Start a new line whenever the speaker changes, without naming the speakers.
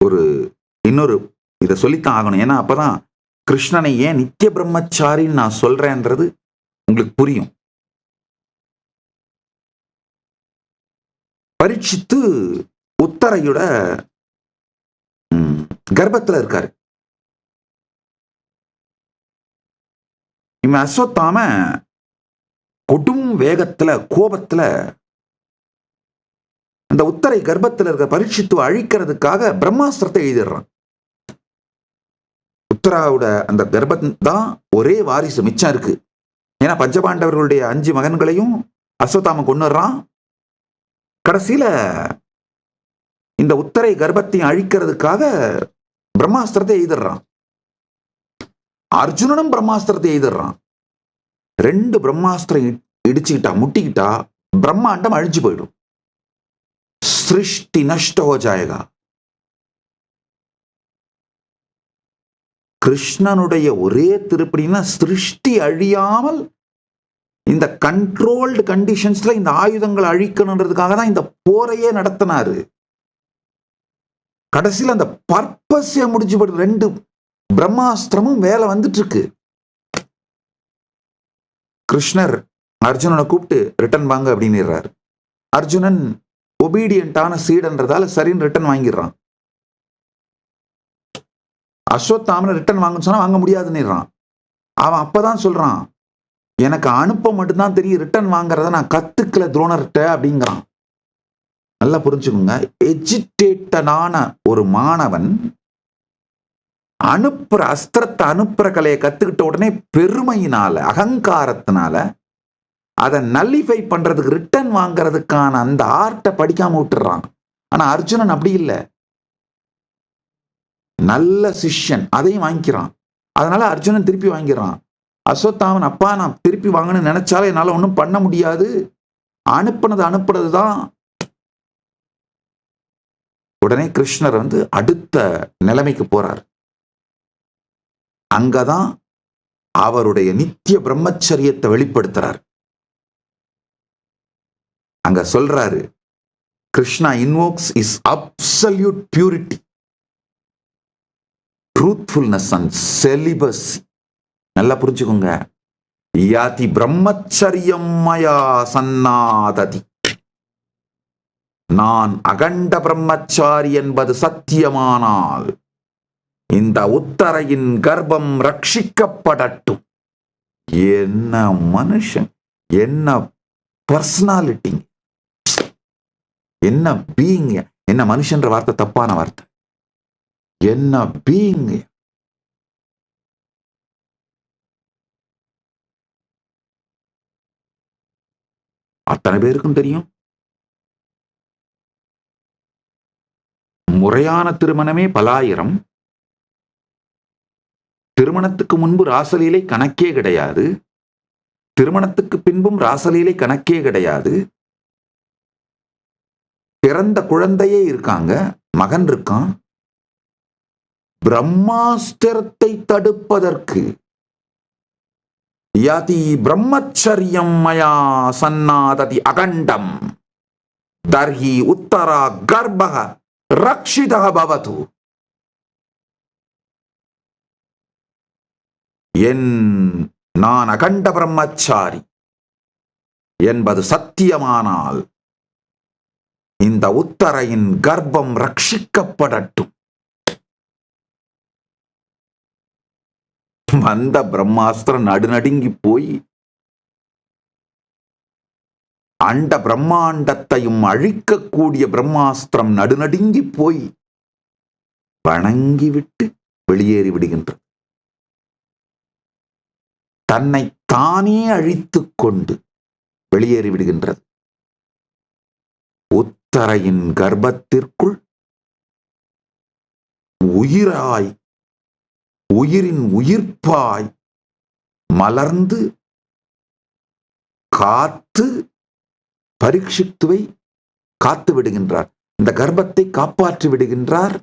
ஒரு இன்னொரு இதை சொல்லித்தான் ஆகணும். ஏன்னா அப்பதான் கிருஷ்ணனை ஏன் நித்திய பிரம்மச்சாரின்னு நான் சொல்றேன்றது உங்களுக்கு புரியும். பரீட்சித்து உத்தரையோட கர்ப்பத்துல இருக்காரு. இவன் அஸ்வத்தாம கொடும் வேகத்துல கோபத்துல அந்த உத்தரை கர்ப்பத்தில் இருக்க பரீட்சித்து அழிக்கிறதுக்காக பிரம்மாஸ்திரத்தை எழுதிடுறான். உத்தராவோட அந்த கர்ப்பம் தான் ஒரே வாரிசு மிச்சம் இருக்கு. ஏன்னா பஞ்சபாண்டவர்களுடைய 5 மகன்களையும் அஸ்வத்தாம கொன்னுடுறான். கடைசியில இந்த உத்தரை கர்ப்பத்தையும் அழிக்கிறதுக்காக பிரம்மாஸ்திரத்தை எழுதிடுறான். அர்ஜுனனும் பிரம்மாஸ்திரத்தை எழுதிடுறான். 2 பிரம்மாஸ்திரம் இடிச்சுக்கிட்டா முட்டிக்கிட்டா பிரம்மாண்டம் அழிஞ்சு போயிடும். சிருஷ்டி நஷ்ட ஹோ ஜாயேகா. கிருஷ்ணனுடைய ஒரே திருப்படினா சிருஷ்டி அழியாமல் இந்த கண்ட்ரோல்டு கண்டிஷன்ஸ்ல இந்த ஆயுதங்களை அழிக்கணுன்றதுக்காக தான் இந்த போரையே நடத்தினாரு. கடைசியில் அந்த பர்பஸே முடிஞ்சு போட்டு 2 பிரம்மாஸ்திரமும் வேலை வந்துட்டு இருக்கு. கிருஷ்ணர் அர்ஜுனனை கூப்பிட்டு ரிட்டர்ன் வாங்க அப்படின்னு. அர்ஜுனன் ஒபீடியன்டான சீடன்றதால சரின்னு ரிட்டர்ன் வாங்கிடுறான். அஸ்வத்தாமனை ரிட்டர்ன் வாங்கன்னு சொன்னா வாங்க முடியாதுன்னுறான். அவன் அப்பதான் சொல்றான், எனக்கு அனுப்ப மட்டும்தான் தெரியும், ரிட்டர்ன் வாங்குறத நான் கத்துக்கல துரோணர்கிட்ட அப்படிங்கிறான். நல்லா புரிஞ்சுக்கோங்க, எஜிடேட்டடான ஒரு மாணவன் அனுப்புற அஸ்திரத்தை அனுப்புற கலையை கத்துக்கிட்ட உடனே பெருமையினால அகங்காரத்தினால அதை நல்லிஃபை பண்றதுக்கு ரிட்டர்ன் வாங்குறதுக்கான அந்த ஆர்ட்டை படிக்காம விட்டுறான். ஆனா அர்ஜுனன் அப்படி இல்லை, நல்ல சிஷ்யன், அதையும் வாங்கிக்கிறான். அதனால அர்ஜுனன் திருப்பி வாங்கிறான். அஸ்வத்தாமன், அப்பா நான் திருப்பி வாங்கணும்னு நினைச்சாலும் என்னால ஒன்றும் பண்ண முடியாது, அனுப்புனதுதான். உடனே கிருஷ்ணர் அடுத்த நிலைமைக்கு போறார். அங்கதான் அவருடைய நித்திய பிரம்மச்சரியத்தை வெளிப்படுத்துறார். அங்க சொல்றாரு, Krishna invokes is absolute purity, truthfulness and celibacy. நல்லா புரிஞ்சுக்கோங்க, யாதி பிரம்மச்சரியம் மயா சன்னாததி. நான் அகண்ட பிரம்மச்சாரி என்பது சத்தியமானால் இந்த உத்தரையின் கர்ப்பம் ரட்சிக்கப்படட்டும். என்ன மனுஷன், என்ன பர்சனாலிட்டி, என்ன பீயிங். என்ன மனுஷன்ற வார்த்தை தப்பான வார்த்தை, என்ன பீயிங். அத்தனை பேருக்கும் தெரியும், முறையான திருமணமே பலாயிரம். திருமணத்துக்கு முன்பு ராசலீலை கணக்கே கிடையாது, திருமணத்துக்கு பின்பும் ராசலீலை கணக்கே கிடையாது. பிறந்த குழந்தையே இருக்காங்க, மகன் இருக்கான். பிரம்மாஸ்திரத்தை தடுப்பதற்கு யதி பிரம்மச்சரியம் மயா சன்னாததி அகண்டம் தர்ஹி உத்தரா கர்ப்பக ரக்ஷிதः பவது. நான் அகண்ட பிரம்மச்சாரி என்பது சத்தியமானால் இந்த உத்தரையின் கர்ப்பம் ரட்சிக்கப்படட்டும். வந்த பிரம்மாஸ்திரம் நடுநடுங்கி போய் அண்ட பிரம்மாண்டத்தையும் அழிக்கக்கூடிய பிரம்மாஸ்திரம் நடுநடுங்கி போய் வணங்கிவிட்டு வெளியேறி விடுகின்றது. தன்னை தானே அழித்துக் கொண்டு வெளியேறி விடுகின்றது. உத்தரையின் கர்ப்பத்திற்குள் உயிராய், உயிரின் உயிர்ப்பாய் மலர்ந்து காத்து பரீட்சித்துவை காத்து விடுகின்றார். இந்த கர்ப்பத்தை காப்பாற்றி விடுகின்றார்.